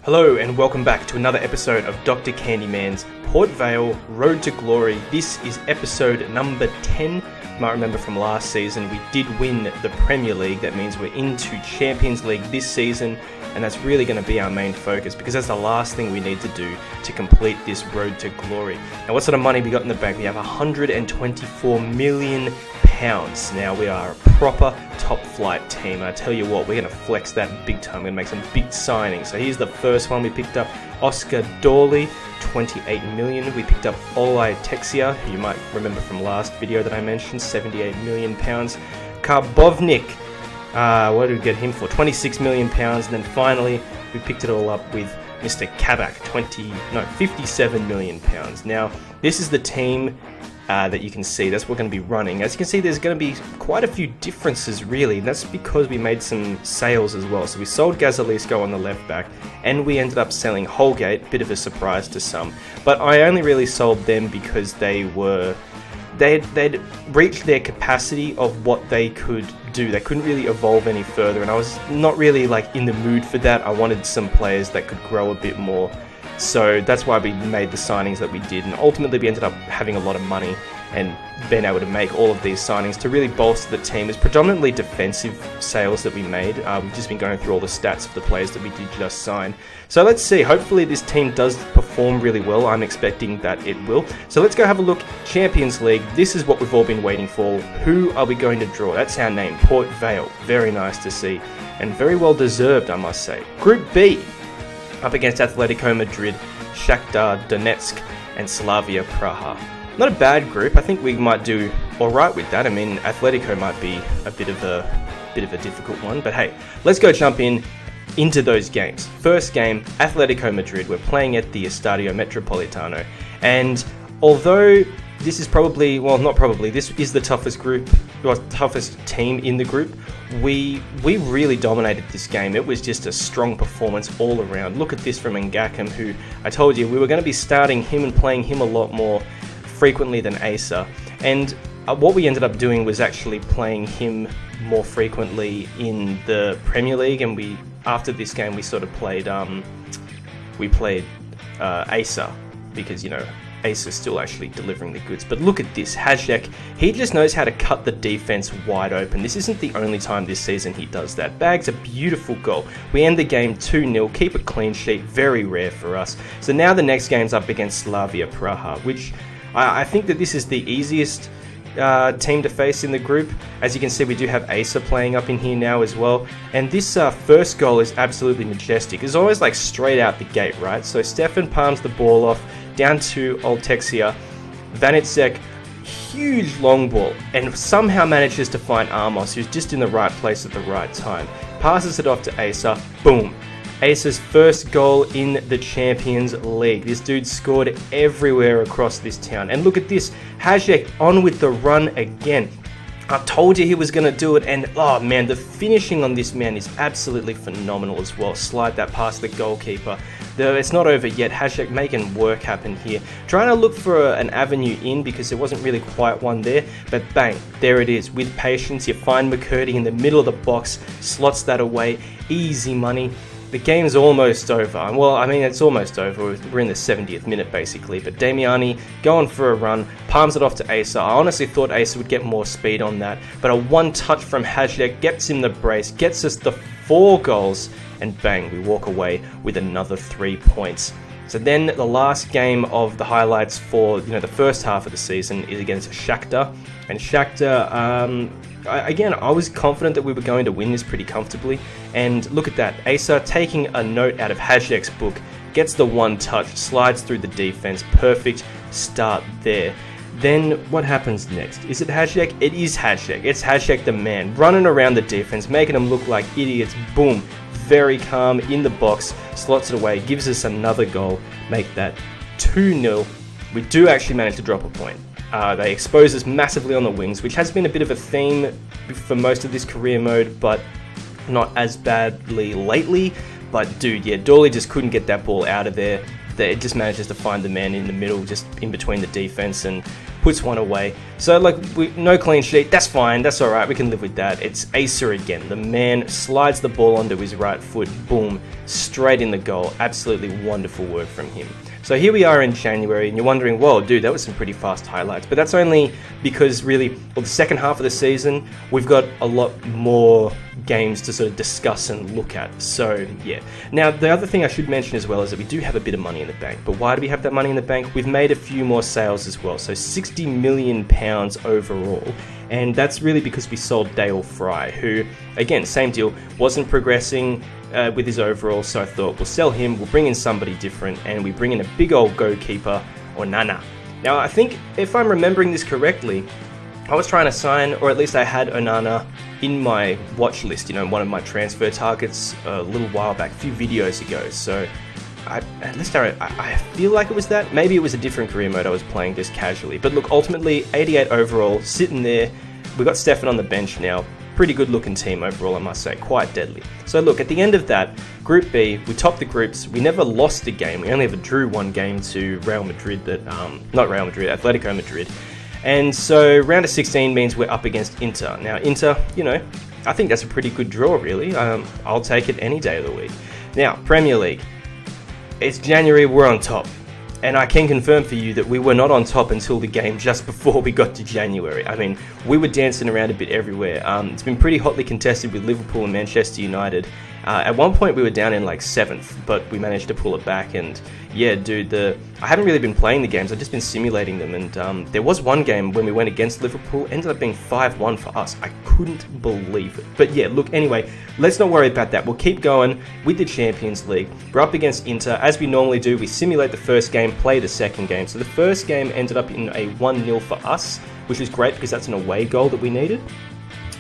Hello and welcome back to another episode of Dr. Candyman's Port Vale Road to Glory. This is episode number 10. You might remember from last season we did win the Premier League. That means we're into Champions League this season, and that's really going to be our main focus because that's the last thing we need to do to complete this road to glory. Now, what sort of money we got in the bank? We have £124 million. Now we are a proper top flight team, and I tell you what, we're going to flex that big time. We're going to make some big signings. So here's the first one we picked up: Oscar Dorley, 28 million. We picked up Olaj Texia, who you might remember from last video that I mentioned, 78 million pounds. Karbovnik, what did we get him for? 26 million pounds. And then finally we picked it all up with Mr. Kabak, 57 million pounds. Now this is the team that you can see. That's what we're going to be running. As you can see, there's going to be quite a few differences really, and that's because we made some sales as well. So we sold Gazalisco on the left back, and we ended up selling Holgate, bit of a surprise to some, but I only really sold them because they'd reached their capacity of what they could do. They couldn't really evolve any further, and I was not really in the mood for that. I wanted some players that could grow a bit more. So that's why we made the signings that we did, and ultimately we ended up having a lot of money and being able to make all of these signings to really bolster the team. It's predominantly defensive sales that we made. We've just been going through all the stats of the players that we did just sign. So let's see, hopefully this team does perform really well. I'm expecting that it will. So let's go have a look. Champions League, this is what we've all been waiting for. Who are we going to draw? That's our name, Port Vale. Very nice to see, and very well deserved, I must say. Group B, up against Atletico Madrid, SHAKHTAR, DONETSK, and SLAVIA PRAHA. Not a bad group. I think we might do all right with that. I mean, Atletico might be a bit of a difficult one, but hey, let's go jump into those games. First game, Atletico Madrid. We're playing at the Estadio Metropolitano, and although this is probably, well, not probably, this is the toughest group, or toughest team in the group. We really dominated this game. It was just a strong performance all around. Look at this from Ngakam, who I told you we were going to be starting him and playing him a lot more frequently than Asa. And what we ended up doing was actually playing him more frequently in the Premier League. And after this game, we sort of played Asa, because, you know, Ace is still actually delivering the goods. But look at this, Hajek, he just knows how to cut the defense wide open. This isn't the only time this season he does that. Bags a beautiful goal. We end the game 2-0, keep a clean sheet, very rare for us. So now the next game's up against Slavia Praha, which I think that this is the easiest team to face in the group. As you can see, we do have Asa playing up in here now as well, and this first goal is absolutely majestic. It's always like straight out the gate, right? So Stefan palms the ball off down to Oltexia. Vanitsek, huge long ball, and somehow manages to find Amos, who's just in the right place at the right time. Passes it off to Asa. Boom. Asa's first goal in the Champions League. This dude scored everywhere across this town. And look at this, Hajek on with the run again. I told you he was going to do it, and oh man, the finishing on this man is absolutely phenomenal as well. Slide that past the goalkeeper. It's not over yet. Hajek making work happen here. Trying to look for an avenue in because there wasn't really quite one there, but bang, there it is. With patience, you find McCurdy in the middle of the box, slots that away, easy money. The game's almost over. Well, I mean, it's almost over. We're in the 70th minute, basically. But Damiani going for a run, palms it off to Asa. I honestly thought Asa would get more speed on that. But a one touch from Hajek gets him the brace, gets us the 4 goals, and bang, we walk away with another 3 points. So then the last game of the highlights for the first half of the season is against SHAKHTAR. And SHAKHTAR, again, I was confident that we were going to win this pretty comfortably. And look at that, Asa taking a note out of Hajek's book, gets the one touch, slides through the defense, perfect start there. Then what happens next? Is it Hajek? It is Hajek. It's Hajek the man, running around the defense, making them look like idiots. Boom. Very calm in the box, slots it away, gives us another goal, make that 2-0. We do actually manage to drop a point. They expose us massively on the wings, which has been a bit of a theme for most of this career mode, but not as badly lately. But dude, yeah, Dorley just couldn't get that ball out of there. It just manages to find the man in the middle, just in between the defense, and puts one away. So like, no clean sheet, that's fine, that's alright, we can live with that. It's Asa again. The man slides the ball onto his right foot, boom, straight in the goal. Absolutely wonderful work from him. So here we are in January, and you're wondering, whoa, dude, that was some pretty fast highlights. But that's only because really, well, the second half of the season, we've got a lot more games to sort of discuss and look at. So yeah. Now, the other thing I should mention as well is that we do have a bit of money in the bank. But why do we have that money in the bank? We've made a few more sales as well. So £60 million overall. And that's really because we sold Dale Fry, who, again, same deal, wasn't progressing with his overall, so I thought we'll sell him, we'll bring in somebody different, and we bring in a big old goalkeeper, Onana. Now, I think, if I'm remembering this correctly, I was trying to sign, or at least I had Onana in my watch list, you know, one of my transfer targets a little while back, a few videos ago, so I feel like it was that. Maybe it was a different career mode I was playing just casually. But look, ultimately, 88 overall, sitting there. We've got Stefan on the bench now. Pretty good looking team overall, I must say. Quite deadly. So look, at the end of that, Group B, we topped the groups. We never lost a game. We only ever drew one game to Real Madrid, Atletico Madrid. And so round of 16 means we're up against Inter. Now, Inter, you know, I think that's a pretty good draw, really. I'll take it any day of the week. Now, Premier League. It's January, we're on top. And I can confirm for you that we were not on top until the game just before we got to January. I mean, we were dancing around a bit everywhere. It's been pretty hotly contested with Liverpool and Manchester United. At one point we were down in like 7th, but we managed to pull it back. And yeah, dude, I haven't really been playing the games, I've just been simulating them. And there was one game when we went against Liverpool, ended up being 5-1 for us. I couldn't believe it. But yeah, look, anyway, let's not worry about that. We'll keep going with the Champions League. We're up against Inter. As we normally do, we simulate the first game, play the second game. So the first game ended up in a 1-0 for us, which is great because that's an away goal that we needed.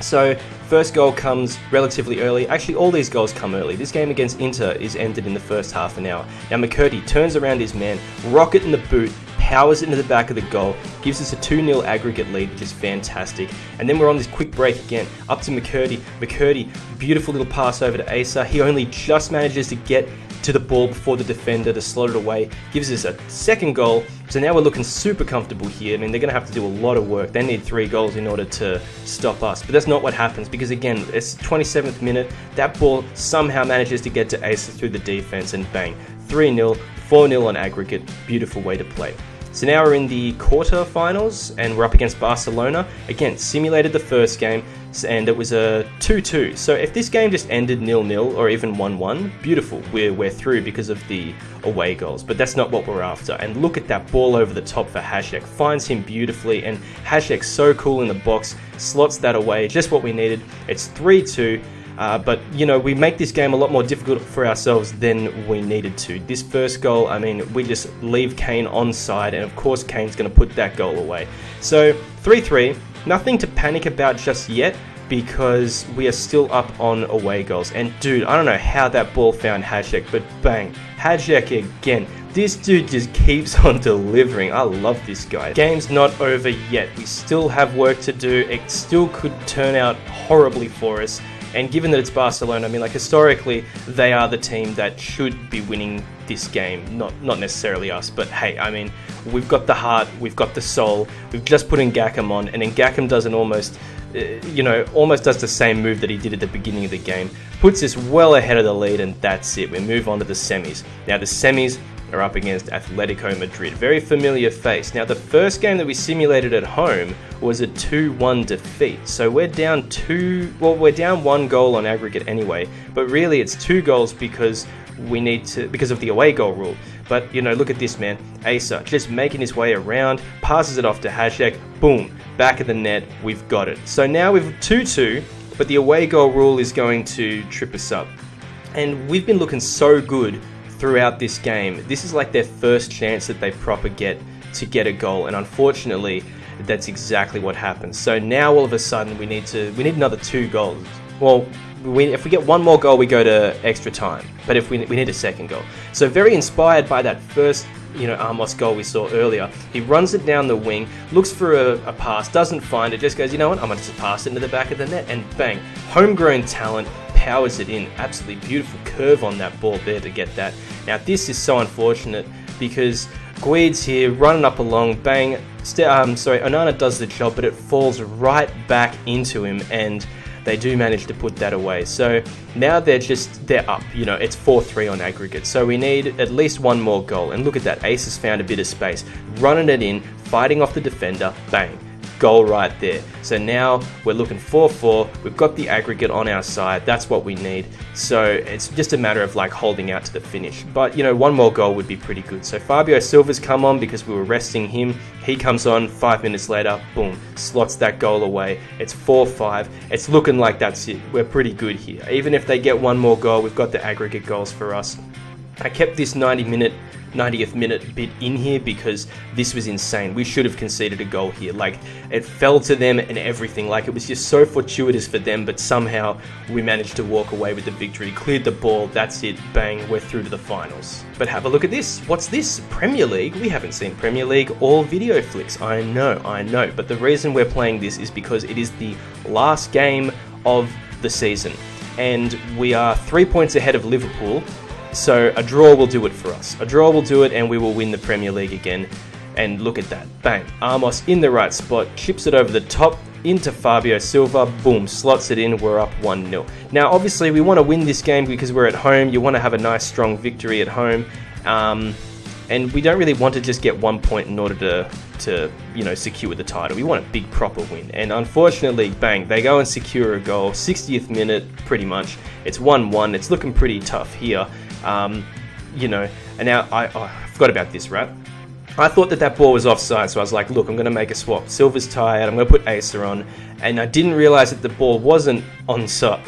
So, first goal comes relatively early. Actually, all these goals come early. This game against Inter is ended in the first half an hour. Now, McCurdy turns around his man, rocket in the boot, powers it into the back of the goal, gives us a 2-0 aggregate lead, which is fantastic. And then we're on this quick break again, up to McCurdy. McCurdy, beautiful little pass over to Asa. He only just manages to get to the ball before the defender to slot it away, gives us a second goal. So now we're looking super comfortable here. I mean, they're going to have to do a lot of work. They need 3 goals in order to stop us. But that's not what happens because, again, it's 27th minute. That ball somehow manages to get to Asa through the defense and bang, 3-0, 4-0 on aggregate. Beautiful way to play. So now we're in the quarter-finals and we're up against Barcelona. Again, simulated the first game and it was a 2-2. So if this game just ended 0-0 or even 1-1, beautiful. We're through because of the away goals, but that's not what we're after. And look at that ball over the top for Hashek. Finds him beautifully and Hashek's so cool in the box, slots that away, just what we needed. It's 3-2. But, you know, we make this game a lot more difficult for ourselves than we needed to. This first goal, I mean, we just leave Kane onside, and of course Kane's going to put that goal away. So, 3-3, nothing to panic about just yet, because we are still up on away goals. And dude, I don't know how that ball found Hashek, but bang, Hashek again. This dude just keeps on delivering. I love this guy. Game's not over yet. We still have work to do. It still could turn out horribly for us. And given that it's Barcelona, I mean, like, historically, they are the team that should be winning this game, not necessarily us. But hey, I mean, we've got the heart, we've got the soul, we've just put Ngakam on, and then Ngakam does an almost does the same move that he did at the beginning of the game. Puts us well ahead of the lead, and that's it. We move on to the semis. Now, the semis are up against Atletico Madrid. Very familiar face. Now, the first game that we simulated at home was a 2-1 defeat. So we're down 1 goal on aggregate anyway, but really it's 2 goals because of the away goal rule. But, you know, look at this, man. Asa just making his way around, passes it off to Hashek, boom, back of the net, we've got it. So now we've 2-2, but the away goal rule is going to trip us up. And we've been looking so good throughout this game. This is like their first chance that they proper get to get a goal, and unfortunately that's exactly what happens. So now all of a sudden we need another 2 goals. Well, if we get 1 more goal we go to extra time, but if we need a second goal. So very inspired by that first Amos goal we saw earlier. He runs it down the wing, looks for a pass, doesn't find it, just goes, you know what, I'm going to just pass it into the back of the net, and bang, homegrown talent, powers it in. Absolutely beautiful curve on that ball there to get that. Now this is so unfortunate because Guide's here running up along, bang, Onana does the job, but it falls right back into him, and they do manage to put that away. So now they're up, you know, it's 4-3 on aggregate. So we need at least one more goal. And look at that, Ace has found a bit of space, running it in, fighting off the defender, bang. Goal right there. So now we're looking 4-4. We've got the aggregate on our side. That's what we need. So it's just a matter of like holding out to the finish. But you know, one more goal would be pretty good. So Fabio Silva's come on because we were resting him. He comes on 5 minutes later. Boom, slots that goal away. It's 4-5. It's looking like that's it. We're pretty good here. Even if they get one more goal, we've got the aggregate goals for us. I kept this 90th minute bit in here because this was insane. We should have conceded a goal here. Like, it fell to them and everything. Like, it was just so fortuitous for them, but somehow we managed to walk away with the victory. Cleared the ball, that's it, bang, we're through to the finals. But have a look at this. What's this? Premier League? We haven't seen Premier League or video flicks. I know. But the reason we're playing this is because it is the last game of the season. And we are 3 points ahead of Liverpool. So a draw will do it for us. A draw will do it and we will win the Premier League again. And look at that. Bang. Amos in the right spot. Chips it over the top into Fabio Silva. Boom. Slots it in. We're up 1-0. Now, obviously, we want to win this game because we're at home. You want to have a nice, strong victory at home. And we don't really want to just get 1 point in order to secure the title. We want a big, proper win. And unfortunately, bang, they go and secure a goal. 60th minute, pretty much. It's 1-1. It's looking pretty tough here. And now I forgot about this, right? I thought that ball was offside, so I was like, look, I'm going to make a swap. Silva's tired, I'm going to put Asa on. And I didn't realize that the ball wasn't onside.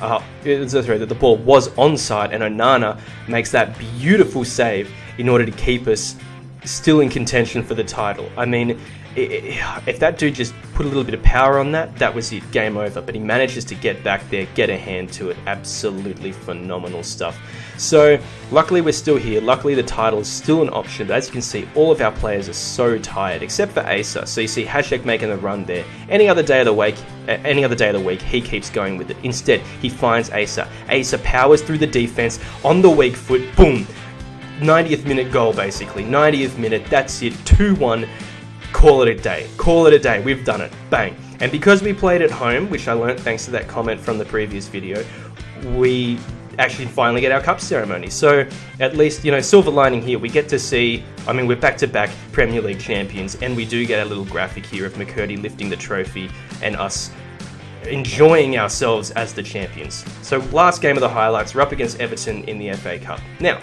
That the ball was onside, and Onana makes that beautiful save in order to keep us still in contention for the title. I mean, if that dude just put a little bit of power on that was it, game over. But he manages to get back there, get a hand to it. Absolutely phenomenal stuff. So, luckily we're still here. Luckily the title is still an option. But as you can see, all of our players are so tired, except for Asa. So you see Hashtag making the run there. Any other day of the week, he keeps going with it. Instead, he finds Asa. Asa powers through the defense on the weak foot. Boom. 90th minute goal, basically. 90th minute, that's it. 2-1. Call it a day. Call it a day. We've done it. Bang. And because we played at home, which I learnt thanks to that comment from the previous video, we actually finally get our cup ceremony. So at least, silver lining here, we get to see, we're back-to-back Premier League champions, and we do get a little graphic here of McCurdy lifting the trophy and us enjoying ourselves as the champions. So last game of the highlights, we're up against Everton in the FA Cup. Now,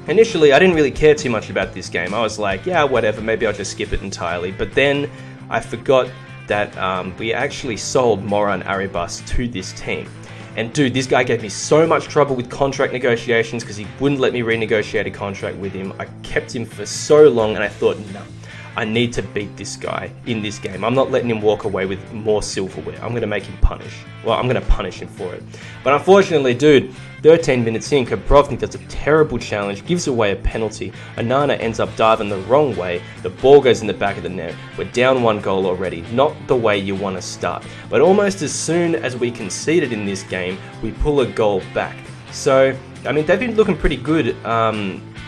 initially, I didn't really care too much about this game. I was like, yeah, whatever, maybe I'll just skip it entirely. But then I forgot that we actually sold Moran Arribas to this team. And dude, this guy gave me so much trouble with contract negotiations because he wouldn't let me renegotiate a contract with him. I kept him for so long and I thought, no, I need to beat this guy in this game. I'm not letting him walk away with more silverware. I'm going to make him punish. Well, I'm going to punish him for it. But unfortunately, dude, 13 minutes in, Kabrovnik does a terrible challenge, gives away a penalty. Onana ends up diving the wrong way. The ball goes in the back of the net. We're down 1 goal already. Not the way you want to start. But almost as soon as we conceded in this game, we pull a goal back. So, they've been looking pretty good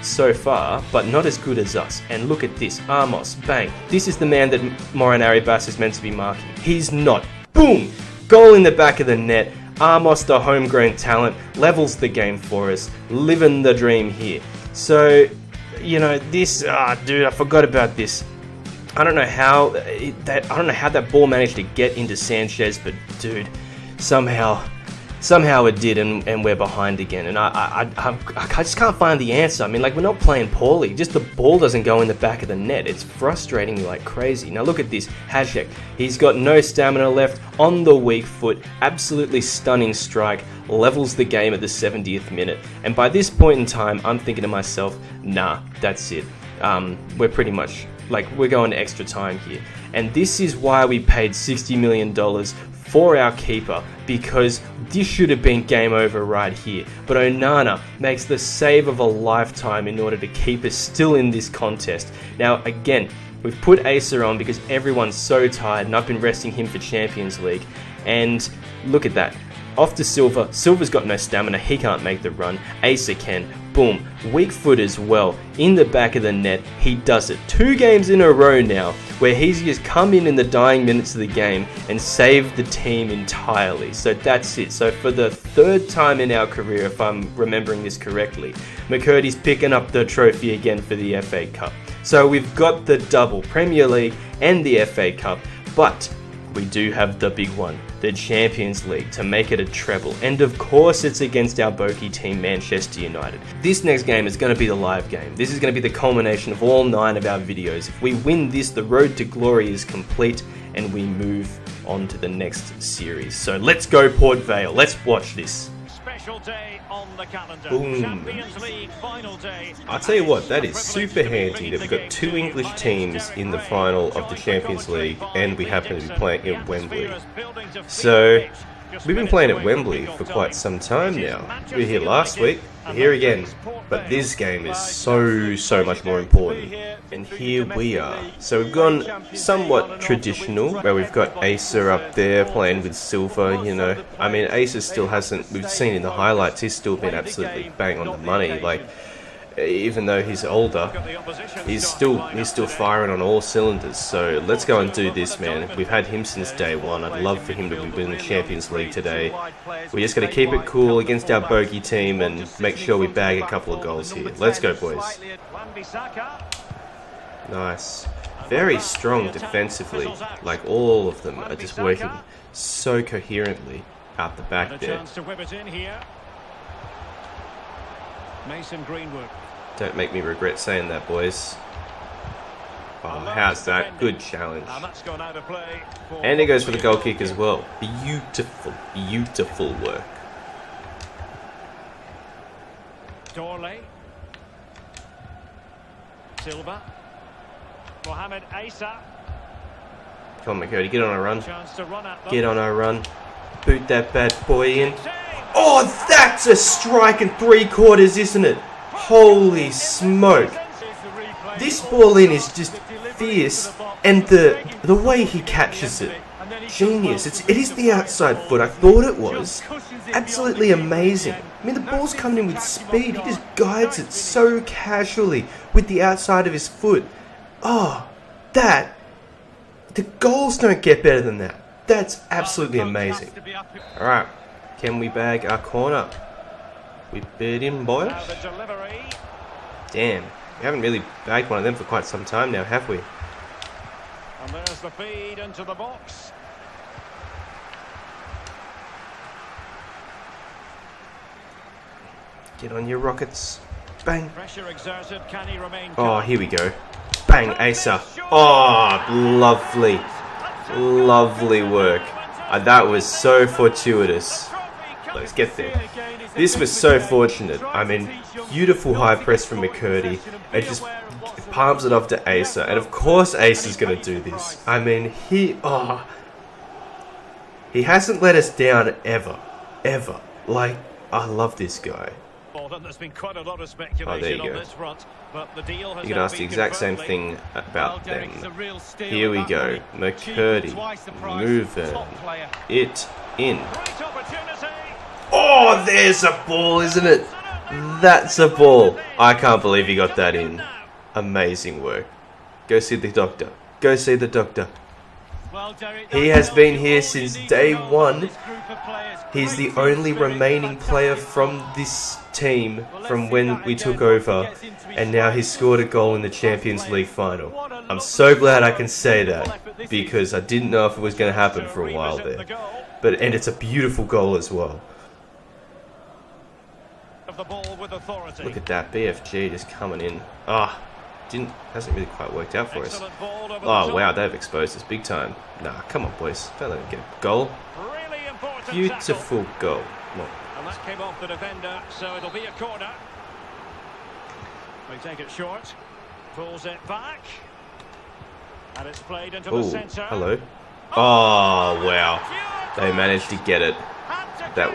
so far, but not as good as us. And look at this. Amos, bang. This is the man that Moran Arribas is meant to be marking. He's not. Boom! Goal in the back of the net. Amos, the homegrown talent, levels the game for us, living the dream here. So, this, dude, I forgot about this. I don't know how that ball managed to get into Sanchez, but dude, somehow it did, and we're behind again. And I just can't find the answer. We're not playing poorly. Just the ball doesn't go in the back of the net. It's frustrating me like crazy. Now look at this. Hasek. He's got no stamina left, on the weak foot. Absolutely stunning strike. Levels the game at the 70th minute. And by this point in time, I'm thinking to myself, nah, that's it. We're pretty much, we're going to extra time here. And this is why we paid $60 million for our keeper, because this should have been game over right here. But Onana makes the save of a lifetime in order to keep us still in this contest. Now, again, we've put Asa on because everyone's so tired, and I've been resting him for Champions League. And look at that. Off to Silva. Silva's got no stamina. He can't make the run. Asa can. boom, weak foot as well, in the back of the net. He does it 2 games in a row now, where he's just come in the dying minutes of the game and saved the team entirely. So that's it. So for the 3rd time in our career, if I'm remembering this correctly, McCurdy's picking up the trophy again for the FA Cup. So we've got the double, Premier League and the FA Cup, but we do have the big one, the Champions League, to make it a treble. And of course it's against our bogey team, Manchester United. This next game is going to be the live game. This is going to be the culmination of all 9 of our videos. If we win this, the road to glory is complete and we move on to the next series. So let's go Port Vale. Let's watch this. Special day on the calendar. Boom. Champions League final day. I'll tell you what, that is super handy that we've got 2 English teams in the final of the Champions League and we happen to be playing at Wembley. So, we've been playing at Wembley for quite some time now. We were here last week, we're here again, but this game is so much more important. And here we are. So we've gone somewhat traditional, where we've got Asa up there playing with Silva, you know. I mean, Asa still hasn't, we've seen in the highlights, he's still been absolutely bang on the money. Like, even though he's older, he's still firing on all cylinders. So let's go and do this, man. We've had him since day 1. I'd love for him to win the Champions League today. We're just going to keep it cool against our bogey team and make sure we bag a couple of goals here. Let's go, boys. Nice. Very strong defensively. Like, all of them are just working so coherently out the back there. Mason Greenwood. Don't make me regret saying that, boys. Oh, how's that? Good challenge. And he goes for the goal kick as well. Beautiful, beautiful work. Dorley. Silva. Mohamed Asa. Come on, McCurdy, get on a run. Get on a run. Boot that bad boy in. Oh, that's a strike and 3/4, isn't it? Holy smoke. This ball in is just fierce, and the way he catches it, genius. It is the outside foot, I thought it was. Absolutely amazing. I mean, the ball's coming in with speed. He just guides it so casually with the outside of his foot. Oh, the goals don't get better than that. That's absolutely amazing. Alright, can we bag our corner? We bid in, boys. Damn, we haven't really bagged one of them for quite some time now, have we? And there's the feed into the box. Get on your rockets. Bang. Pressure exerted. Can he remain Oh, here we go. Bang, Asa. Oh, lovely. Lovely work. That was so fortuitous. Let's get there. This was so fortunate. I mean, beautiful high press from McCurdy. It just palms it off to Asa. And of course Asa's going to do this. I mean, he hasn't let us down ever. Ever. Like, I love this guy. There's been quite a lot of speculation Oh, there you on go. this front, but the deal has You can ask the exact same thing about them. Here we go. McCurdy. Moving it in. Oh, there's a ball, isn't it? That's a ball. I can't believe he got that in. Amazing work. Go see the doctor. Go see the doctor. He has been here since day 1. He's the only remaining player from this team from when we took over, and now he's scored a goal in the Champions League final. I'm so glad I can say that, because I didn't know if it was going to happen for a while there. And it's a beautiful goal as well. Look at that, BFG just coming in. Hasn't really quite worked out for us. Oh wow, they've exposed us big time. Nah, come on boys, don't let them get a goal. Beautiful goal. And that came off the defender, so it'll be a corner. We take it short, pulls it back, and it's played into the centre. Hello. Oh wow, they managed to get it. That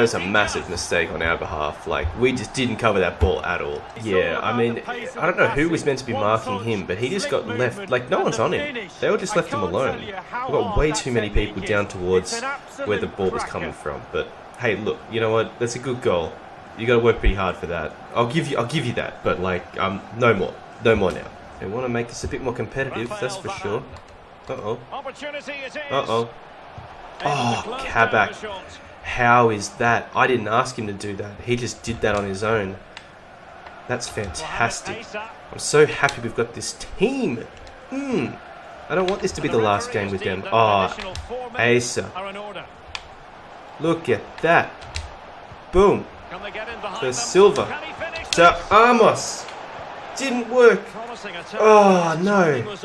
was a massive mistake on our behalf. Like, we just didn't cover that ball at all. Yeah, I mean, I don't know who was meant to be marking him, but he just got left. Like, no one's on him. They all just left him alone. We've got way too many people down towards where the ball was coming from. But hey, look, you know what? That's a good goal. You got to work pretty hard for that. I'll give you that, but like no more now. They want to make this a bit more competitive, that's for sure. Uh-oh. Uh-oh. Oh, Kabak. How is that? I didn't ask him to do that. He just did that on his own. That's fantastic. I'm so happy we've got this team. I don't want this to be the last game with them. Oh, Asa. Look at that. Boom. To Silva. To Amos. Didn't work. Oh, no.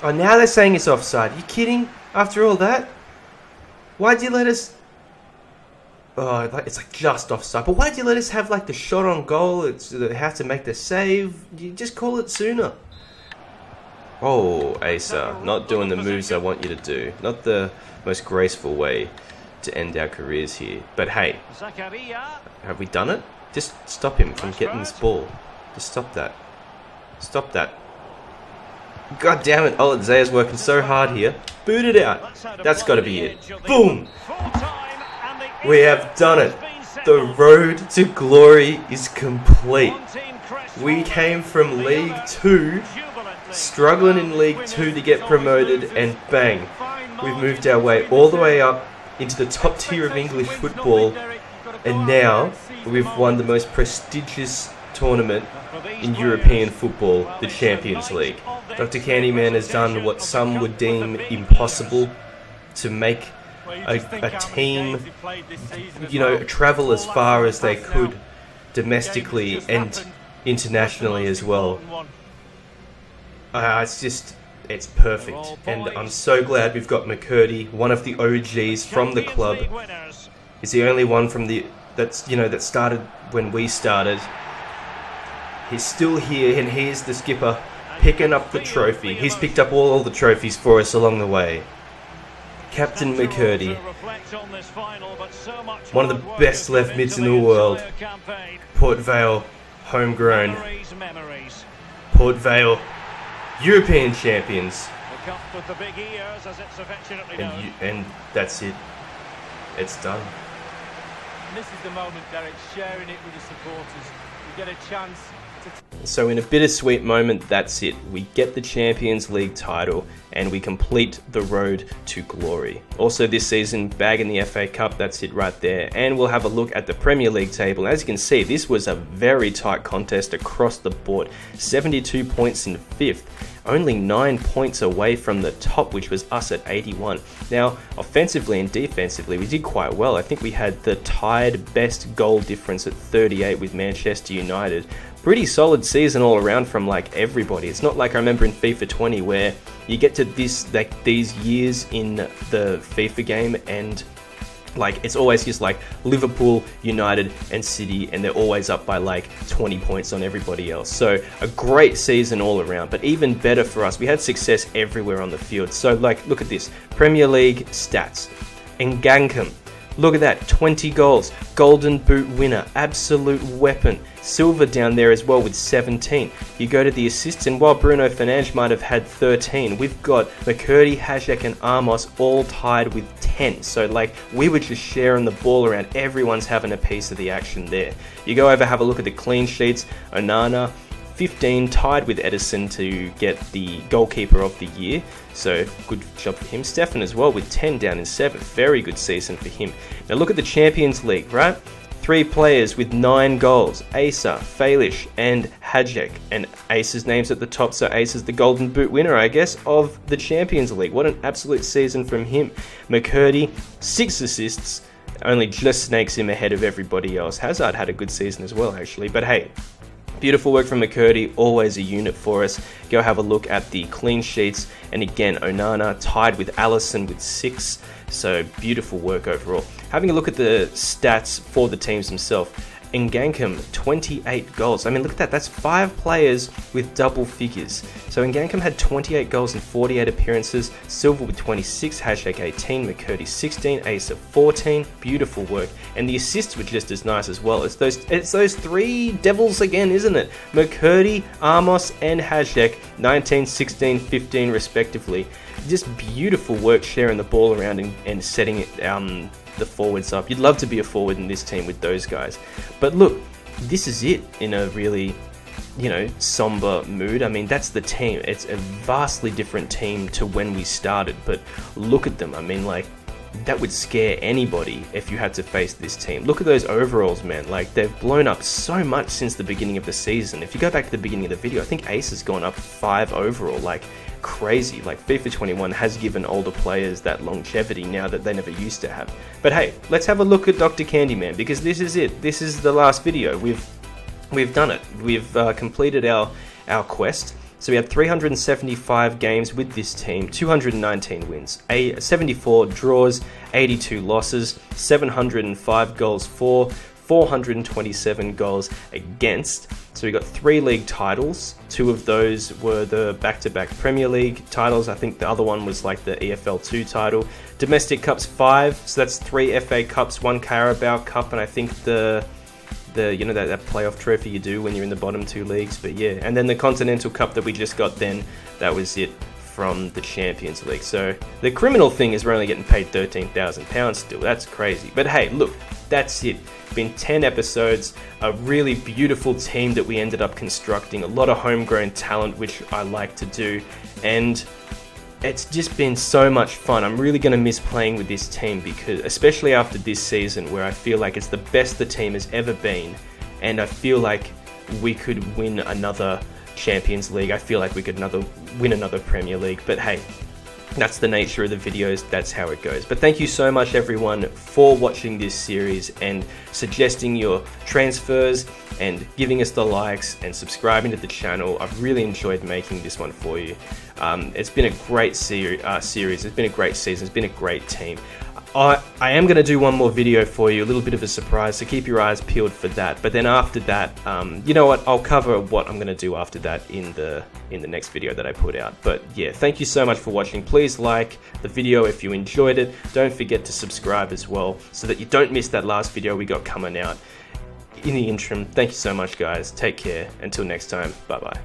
Oh, now they're saying it's offside. Are you kidding? After all that? Why'd you let us... Oh, it's like just offside. But why'd you let us have like the shot on goal? It's how to make the save. You just call it sooner. Oh, Asa. Not doing the moves I want you to do. Not the most graceful way to end our careers here. But hey, have we done it? Just stop him from getting this ball. Just stop that. Stop that. God damn it, Zaya's working so hard here. Boot it out. That's got to be it. Boom! We have done it. The road to glory is complete. We came from League 2, struggling in League 2 to get promoted, and bang, we've moved our way all the way up into the top tier of English football, and now we've won the most prestigious tournament in European football, the Champions League. Dr. Candyman has done what some would deem impossible, to make a team, you know, travel as far as they could domestically and internationally as well. It's perfect, and I'm so glad we've got McCurdy, one of the OGs from the club. He's the only one from that started when we started. He's still here, and he's the skipper picking up the trophy. He's picked up all the trophies for us along the way. Captain McCurdy, one of the best left mids in the world. Port Vale, homegrown. Port Vale, European champions. And that's it. It's done. And this is the moment, Derek, sharing it with the supporters. You get a chance. So in a bittersweet moment, that's it. We get the Champions League title and we complete the road to glory. Also this season, bagging the FA Cup, that's it right there. And we'll have a look at the Premier League table. As you can see, this was a very tight contest across the board. 72 points in 5th. Only 9 points away from the top, which was us at 81. Now, offensively and defensively, we did quite well. I think we had the tied best goal difference at 38 with Manchester United. Pretty solid season all around from like everybody. It's not like I remember in FIFA 20 where you get to these years in the FIFA game and like it's always just like Liverpool, United and City, and they're always up by like 20 points on everybody else. So a great season all around, but even better for us, we had success everywhere on the field. So like, look at this, Premier League stats. Ngankum, look at that, 20 goals, Golden Boot winner, absolute weapon. Silva down there as well with 17. You go to the assists, and while Bruno Fernandes might have had 13, we've got McCurdy, Hajek and Amos all tied with 10. So like, we were just sharing the ball around. Everyone's having a piece of the action there. You go over, have a look at the clean sheets. Onana, 15, tied with Edison to get the goalkeeper of the year. So good job for him. Stefan as well with 10 down in 7th. Very good season for him. Now look at the Champions League, right? 3 players with 9 goals, Asa, Falish and Hajek, and Asa's name's at the top, so Asa's the Golden Boot winner, I guess, of the Champions League. What an absolute season from him. McCurdy, 6 assists, only just snakes him ahead of everybody else. Hazard had a good season as well, actually, but hey, beautiful work from McCurdy, always a unit for us. Go have a look at the clean sheets, and again, Onana tied with Allison with 6, so beautiful work overall. Having a look at the stats for the teams themselves, Ngankum, 28 goals. I mean, look at that. That's 5 players with double figures. So Ngankum had 28 goals in 48 appearances. Silva with 26, Hajek 18, McCurdy 16, Asa 14. Beautiful work. And the assists were just as nice as well. It's those 3 devils again, isn't it? McCurdy, Amos, and Hajek, 19, 16, 15 respectively. Just beautiful work sharing the ball around and setting it the forwards up. You'd love to be a forward in this team with those guys. But look, this is it in a really, you know, somber mood. I mean, that's the team. It's a vastly different team to when we started, but look at them. I mean, like, that would scare anybody if you had to face this team. Look at those overalls, man. Like, they've blown up so much since the beginning of the season. If you go back to the beginning of the video, I think Ace has gone up 5 overall, like crazy. Like, FIFA 21 has given older players that longevity now that they never used to have. But hey, let's have a look at Dr. Candyman, because this is it. This is the last video. We've done it. We've completed our quest. So we had 375 games with this team, 219 wins, 74 draws, 82 losses, 705 goals for, 427 goals against. So we got 3 league titles. 2 of those were the back-to-back Premier League titles. I think the other one was like the EFL 2 title. Domestic Cups 5, so that's 3 FA Cups, 1 Carabao Cup, and I think the you know, that playoff trophy you do when you're in the bottom 2 leagues. But yeah, and then the Continental Cup that we just got then, that was it from the Champions League. So the criminal thing is we're only getting paid £13,000 still. That's crazy. But hey, look, that's it. Been 10 episodes, a really beautiful team that we ended up constructing, a lot of homegrown talent, which I like to do, and it's just been so much fun. I'm really going to miss playing with this team, because especially after this season where I feel like it's the best the team has ever been, and I feel like we could win another Champions League. I feel like we could win another Premier League. But hey, that's the nature of the videos. That's how it goes. But thank you so much, everyone, for watching this series and suggesting your transfers and giving us the likes and subscribing to the channel. I've really enjoyed making this one for you. It's been a great series. It's been a great season. It's been a great team. I am going to do one more video for you, a little bit of a surprise, so keep your eyes peeled for that. But then after that, you know what, I'll cover what I'm going to do after that in the next video that I put out. But yeah, thank you so much for watching. Please like the video if you enjoyed it. Don't forget to subscribe as well, so that you don't miss that last video we got coming out. In the interim, thank you so much, guys. Take care. Until next time, bye-bye.